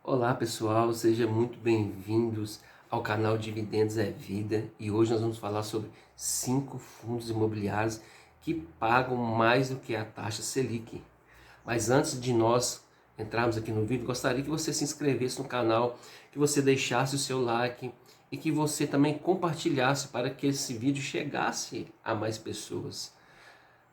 Olá pessoal, sejam muito bem-vindos ao canal Dividendos é Vida e hoje nós vamos falar sobre 5 fundos imobiliários que pagam mais do que a taxa Selic. Mas antes de nós entrarmos aqui no vídeo, gostaria que você se inscrevesse no canal, que você deixasse o seu like e que você também compartilhasse para que esse vídeo chegasse a mais pessoas.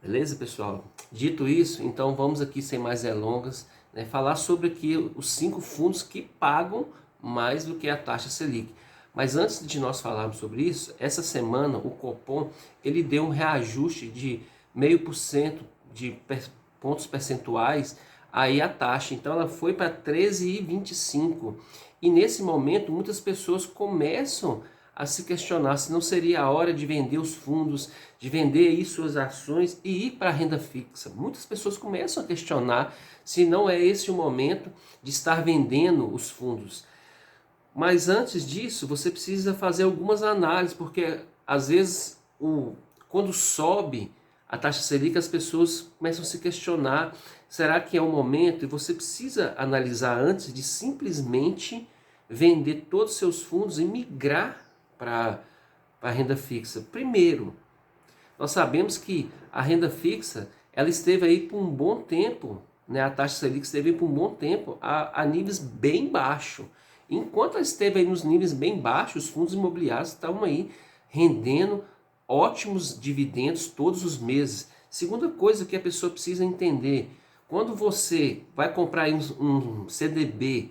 Beleza, pessoal? Dito isso, então vamos aqui sem mais delongas, né, falar sobre aqui os 5 fundos que pagam mais do que a taxa Selic. Mas antes de nós falarmos sobre isso, essa semana o Copom ele deu um reajuste de 0,5% de pontos percentuais aí a taxa. Então ela foi para 13,25. E nesse momento muitas pessoas começam a se questionar se não seria a hora de vender os fundos, de vender aí suas ações e ir para a renda fixa. Muitas pessoas começam a questionar se não é esse o momento de estar vendendo os fundos. Mas antes disso, você precisa fazer algumas análises, porque às vezes quando sobe a taxa Selic, as pessoas começam a se questionar, será que é o momento? E você precisa analisar antes de simplesmente vender todos os seus fundos e migrar para a renda fixa. Primeiro, nós sabemos que a renda fixa ela esteve aí por um bom tempo, né? A taxa Selic esteve aí por um bom tempo a níveis bem baixos. Enquanto ela esteve aí nos níveis bem baixos, os fundos imobiliários estão aí rendendo ótimos dividendos todos os meses. Segunda coisa que a pessoa precisa entender, quando você vai comprar aí um CDB,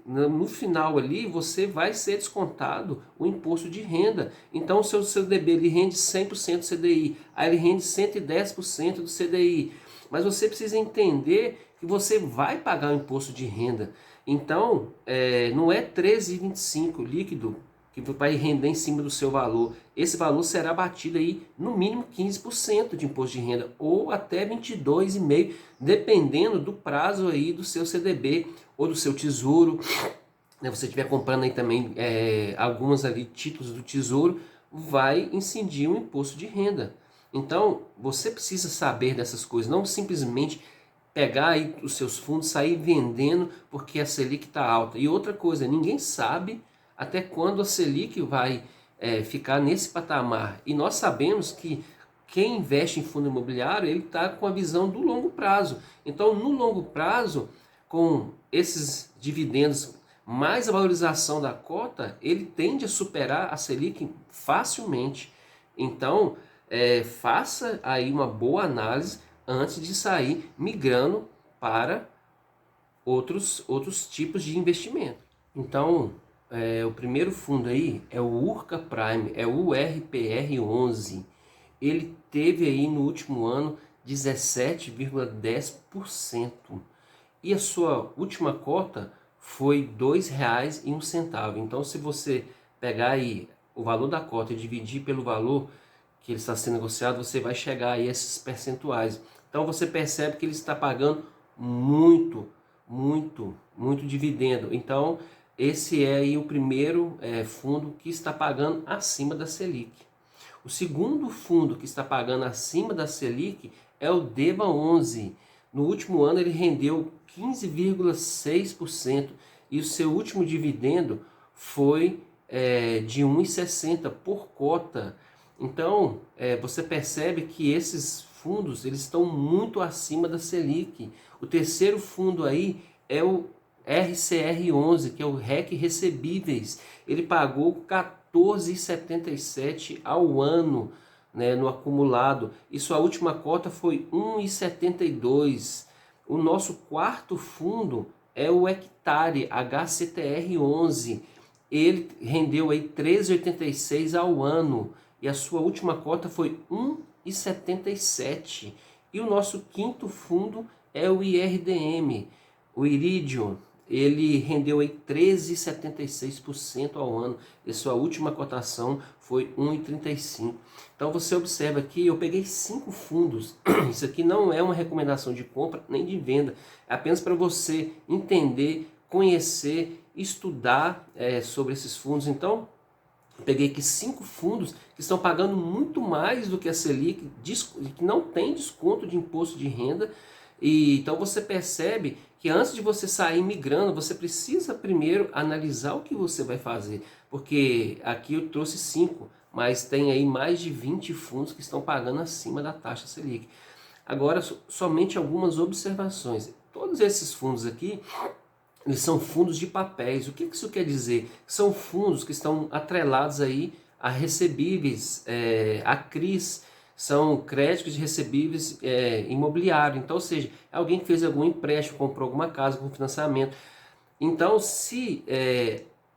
no final ali você vai ser descontado o imposto de renda. Então o seu CDB ele rende 100% do CDI, aí ele rende 110% do CDI. Mas você precisa entender que você vai pagar o imposto de renda. Então não é 13,25 líquido que vai render em cima do seu valor. Esse valor será batido aí no mínimo 15% de imposto de renda ou até 22,5%, dependendo do prazo aí do seu CDB ou do seu tesouro. Se você estiver comprando aí também alguns ali títulos do tesouro, vai incidir um imposto de renda. Então você precisa saber dessas coisas, não simplesmente pegar aí os seus fundos, sair vendendo porque a Selic está alta. E outra coisa, ninguém sabe até quando a Selic vai ficar nesse patamar. E nós sabemos que quem investe em fundo imobiliário, ele está com a visão do longo prazo. Então, no longo prazo, com esses dividendos mais a valorização da cota, ele tende a superar a Selic facilmente. Então, faça aí uma boa análise antes de sair migrando para outros tipos de investimento. Então, o primeiro fundo aí é o Urca Prime, é o URPR11. Ele teve aí no último ano 17,10%. E a sua última cota foi R$ 2,01. Então, se você pegar aí o valor da cota e dividir pelo valor que ele está sendo negociado, você vai chegar a esses percentuais. Então, você percebe que ele está pagando muito dividendo. Então, esse é aí o primeiro fundo que está pagando acima da Selic. O segundo fundo que está pagando acima da Selic é o DEBA11. No último ano ele rendeu 15,6% e o seu último dividendo foi de 1,60 por cota. Então você percebe que esses fundos eles estão muito acima da Selic. O terceiro fundo aí é o RCR11, que é o REC Recebíveis. Ele pagou 14,77 ao ano, né, no acumulado, e sua última cota foi 1,72. O nosso quarto fundo é o Hectare HCTR11. Ele rendeu aí 13,86 ao ano e a sua última cota foi 1,77. E o nosso quinto fundo é o IRDM, o Iridium. Ele rendeu aí 13,76% ao ano e sua última cotação foi 1,35. Então você observa aqui, eu peguei 5 fundos. Isso aqui não é uma recomendação de compra nem de venda, é apenas para você entender, conhecer, estudar sobre esses fundos. Então eu peguei aqui 5 fundos que estão pagando muito mais do que a Selic, que não tem desconto de imposto de renda. E então você percebe que antes de você sair migrando, você precisa primeiro analisar o que você vai fazer, porque aqui eu trouxe 5, mas tem aí mais de 20 fundos que estão pagando acima da taxa Selic. Agora, somente algumas observações. Todos esses fundos aqui, eles são fundos de papéis. O que isso quer dizer? São fundos que estão atrelados aí a recebíveis, a CRIs, são créditos de recebíveis imobiliário. Então, ou seja, alguém que fez algum empréstimo, comprou alguma casa com financiamento. Então, se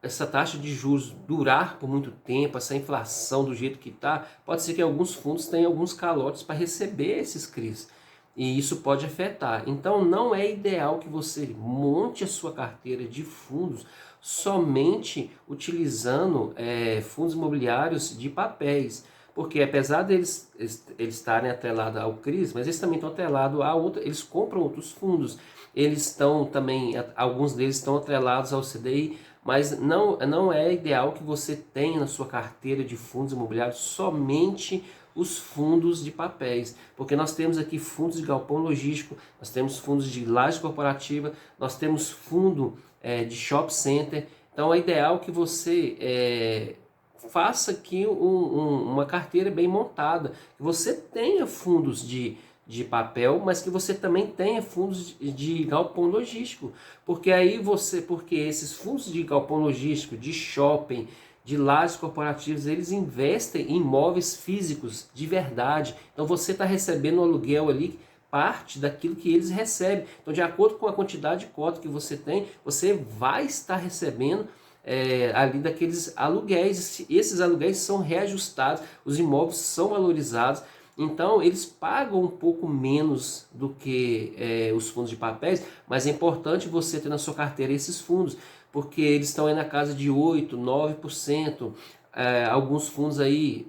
essa taxa de juros durar por muito tempo, essa inflação do jeito que está, pode ser que alguns fundos tenham alguns calotes para receber esses CRIs. E isso pode afetar. Então não é ideal que você monte a sua carteira de fundos somente utilizando fundos imobiliários de papéis. Porque apesar deles estarem atrelados ao CRIs, mas eles também estão atrelados a outra, eles compram outros fundos. Eles estão também, alguns deles estão atrelados ao CDI, mas não é ideal que você tenha na sua carteira de fundos imobiliários somente os fundos de papéis, porque nós temos aqui fundos de galpão logístico, nós temos fundos de laje corporativa, nós temos fundo de shopping center. Então é ideal que você faça aqui uma carteira bem montada, que você tenha fundos de papel, mas que você também tenha fundos de galpão logístico, porque porque esses fundos de galpão logístico, de shopping, de lajes corporativos, eles investem em imóveis físicos de verdade. Então você está recebendo o aluguel ali, parte daquilo que eles recebem. Então, de acordo com a quantidade de cota que você tem, você vai estar recebendo ali daqueles aluguéis. Esses aluguéis são reajustados, os imóveis são valorizados. Então eles pagam um pouco menos do que os fundos de papéis, mas é importante você ter na sua carteira esses fundos, porque eles estão aí na casa de 8%, 9%, alguns fundos aí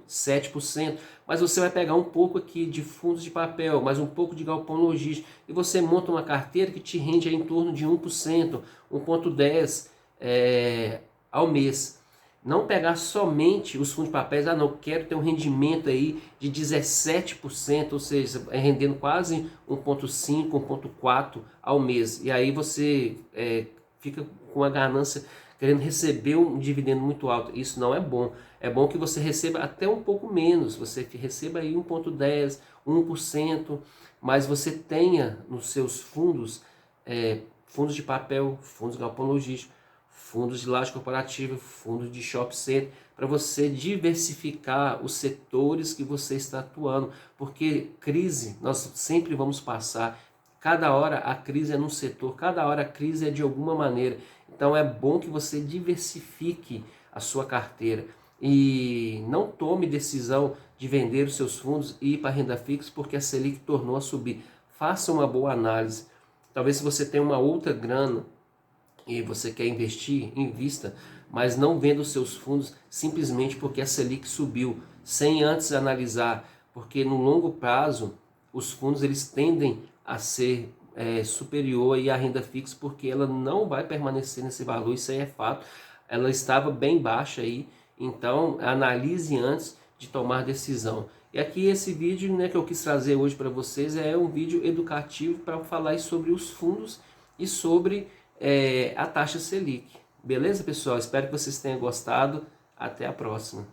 7%, mas você vai pegar um pouco aqui de fundos de papel, mais um pouco de galpão logístico, e você monta uma carteira que te rende aí em torno de 1%, 1,10% ao mês. Não pegar somente os fundos de papéis, não, quero ter um rendimento aí de 17%, ou seja, rendendo quase 1,5%, 1,4% ao mês. E aí você fica com a ganância, querendo receber um dividendo muito alto. Isso não é bom. É bom que você receba até um pouco menos, você receba aí 1,10%, 1%, mas você tenha nos seus fundos, fundos de papel, fundos de galpão logístico, fundos de laje corporativa, fundos de shopping center, para você diversificar os setores que você está atuando, porque crise nós sempre vamos passar, cada hora a crise é num setor, cada hora a crise é de alguma maneira, então é bom que você diversifique a sua carteira e não tome decisão de vender os seus fundos e ir para a renda fixa porque a Selic tornou a subir. Faça uma boa análise, talvez se você tem uma outra grana e você quer investir, invista, mas não venda os seus fundos simplesmente porque a Selic subiu, sem antes analisar, porque no longo prazo os fundos eles tendem a ser superior aí à renda fixa, porque ela não vai permanecer nesse valor, isso aí é fato, ela estava bem baixa aí, então analise antes de tomar decisão. E aqui esse vídeo, né, que eu quis trazer hoje para vocês é um vídeo educativo para falar sobre os fundos e sobre a taxa Selic. Beleza, pessoal? Espero que vocês tenham gostado. Até a próxima.